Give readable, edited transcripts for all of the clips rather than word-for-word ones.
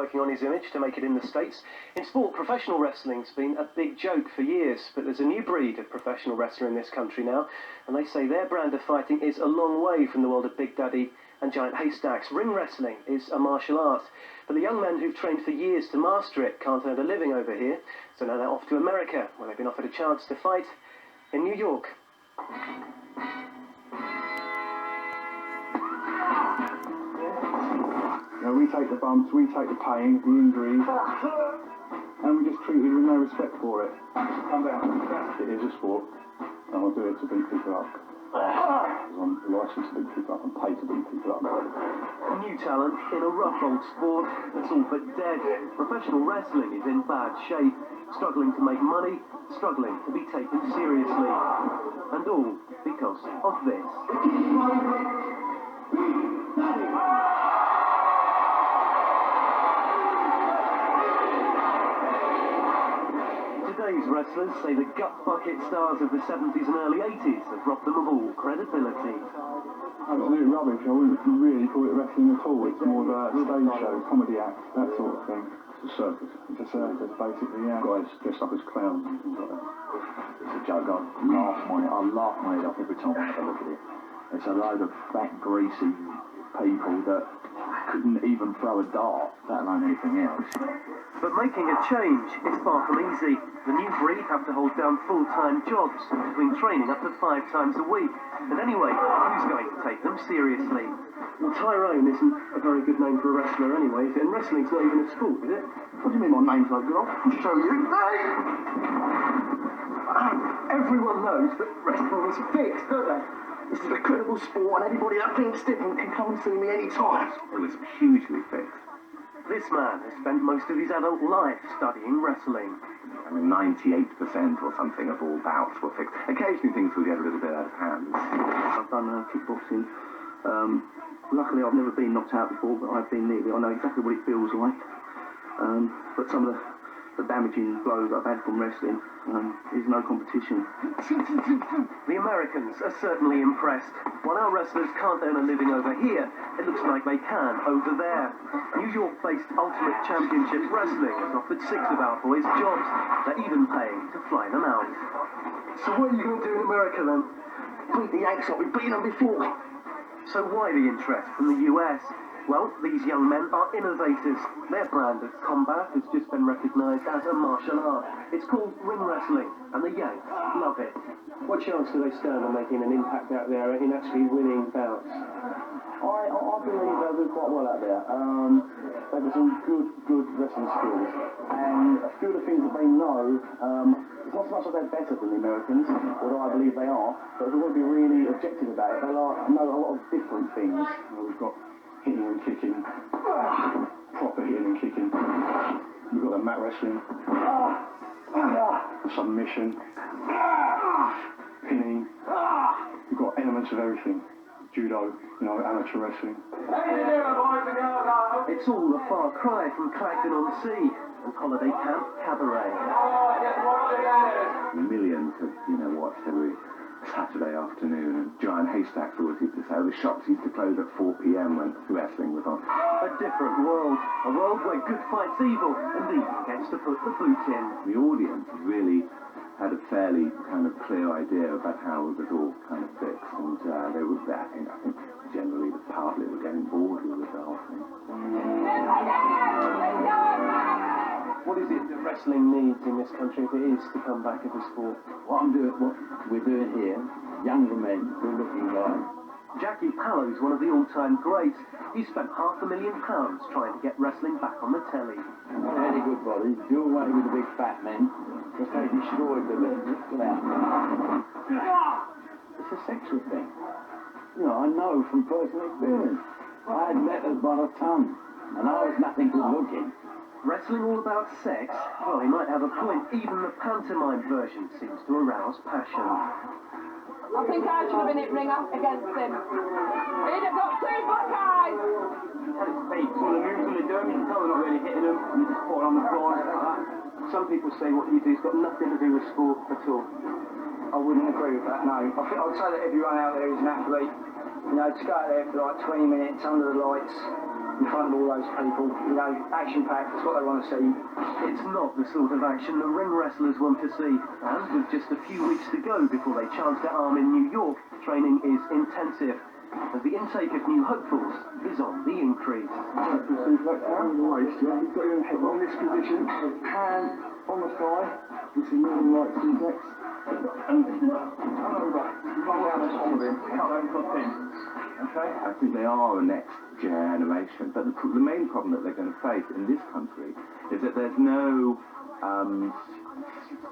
working on his image to make it in the States. In sport, professional wrestling's been a big joke for years, but there's a new breed of professional wrestler in this country now, and they say their brand of fighting is a long way from the world of Big Daddy and giant haystacks. Ring wrestling is a martial art, but the young men who've trained for years to master it can't earn a living over here, so now they're off to America, where they've been offered a chance to fight in New York. We take the bumps, we take the pain, the injuries, and we just treat it with no respect for it. Calm down. It is a sport, and I'll do it to beat people up. I'm licensed to beat people up and paid to beat people up. New talent in a rough old sport that's all but dead. Professional wrestling is in bad shape, struggling to make money, struggling to be taken seriously. And all because of this. Today's wrestlers say the gut bucket stars of the 70s and early 80s have robbed them of all credibility. Absolute rubbish. I wouldn't really call it wrestling at all. It's more of a stage show, comedy act, that sort of thing. It's a circus. It's a circus, basically, yeah. Guys dressed up as clowns and things like that. It's a joke. I laugh my head off every time I have a look at it. It's a load of fat, greasy people that couldn't even throw a dart, let alone anything else. But making a change is far from easy. The new breed have to hold down full-time jobs between training up to 5 times a week. And anyway, who's going to take them seriously? Well, Tyrone isn't a very good name for a wrestler anyway, is it? And wrestling's not even a sport, is it? What do you mean my name's no good? I'll show you. Everyone knows that wrestling is fixed, don't they? This is a credible sport, and anybody that thinks different can come and see me any time. It was hugely fixed. This man has spent most of his adult life studying wrestling. I mean, 98% or something of all bouts were fixed. Occasionally things will get a little bit out of hand. I've done kickboxing. Luckily, I've never been knocked out before, but I've been nearly. I know exactly what it feels like. But some of the damaging blows I've had from wrestling is no competition. The Americans are certainly impressed. While our wrestlers can't earn a living over here, it looks like they can over there. New York-based Ultimate Championship Wrestling has offered 6 of our boys jobs. They're even paying to fly them out. So what are you going to do in America then? Beat the Yanks like we've beaten them before. So why the interest from the US? Well, these young men are innovators. Their brand of combat has just been recognised as a martial art. It's called ring wrestling, and the Yanks love it. What chance do they stand on making an impact out there in actually winning bouts? I believe they'll do quite well out there. They've got some good wrestling skills. And a few of the things that they know, it's not so much that they're better than the Americans, although I believe they are, but if we want to be really objective about it, they know a lot of different things. We've got hitting and kicking, proper hitting and kicking. We've got the mat wrestling, submission, pinning. We've got elements of everything. Judo, amateur wrestling. It's all a far cry from Clacton on Sea and holiday camp cabaret. Millions have, watched every Saturday afternoon, and giant haystacks always used to say the shops used to close at 4 p.m. when wrestling was on. A different world, a world where good fights evil and evil gets to put the boot in. The audience really had a fairly kind of clear idea about how it was all kind of fixed, and there was that, I think generally the public were getting bored with the whole thing. What is it that wrestling needs in this country if it is to come back as a sport? What we're doing here, younger men, good-looking guys. Jackie Pallow's one of the all-time greats. He spent £500,000 trying to get wrestling back on the telly. Very good body, do away with the big fat men, because they destroyed the business. It's a sexual thing. I know from personal experience. I had letters by the ton, and I was nothing good looking. Wrestling all about sex? Well, he might have a point. Even the pantomime version seems to arouse passion. I think I should have been hit ring up against him. He'd have got 2 black eyes. At its peak, some of the moves that they're doing, you can tell they're not really hitting them, and you just put it on the floor like that. Some people say what you do has got nothing to do with sport at all. I wouldn't agree with that, no. I would say that everyone out there is an athlete. To go out there for like 20 minutes under the lights, in front of all those people. You know, action-packed, that's what they want to see. It's not the sort of action the ring wrestlers want to see, and with just a few weeks to go before they chance their arm in New York, training is intensive, as the intake of new hopefuls is on the increase. Suplex down the waist, yeah. He's got your head on this position, hand on the thigh. This is northern light suplex. And over. Roll down the top of him. Don't put in. Okay? I think they are the next generation, but the main problem that they're going to face in this country is that there's no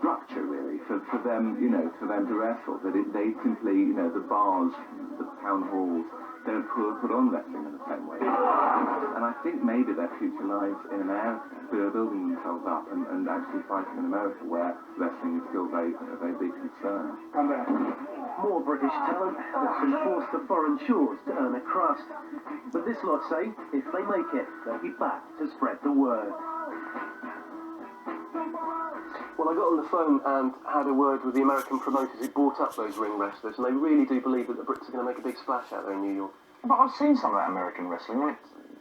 structure really for them, you know, for them to wrestle. That they simply, you know, the bars, the town halls don't put on wrestling in the same way. And I think maybe their future lies in America. They're building themselves up and actually fighting in America, where wrestling is still a very big concern. Come down. More British talent that's been forced to foreign shores to earn a crust. But this lot say, if they make it, they'll be back to spread the word. Well, I got on the phone and had a word with the American promoters who brought up those ring wrestlers, and they really do believe that the Brits are going to make a big splash out there in New York. But I've seen some of that American wrestling. I mean,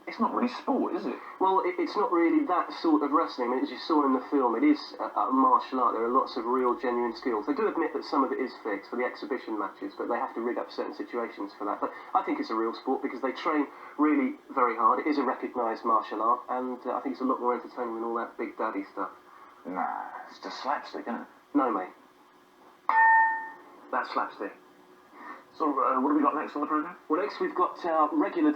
it's not really sport, is it? Well, it's not really that sort of wrestling. I mean, as you saw in the film, it is a martial art. There are lots of real, genuine skills. They do admit that some of it is fixed for the exhibition matches, but they have to rig up certain situations for that. But I think it's a real sport because they train really very hard. It is a recognised martial art, and I think it's a lot more entertaining than all that big daddy stuff. Nah, it's just slapstick, isn't it? No, mate. That's slapstick. So, what have we got next on the programme? Well, next we've got our regular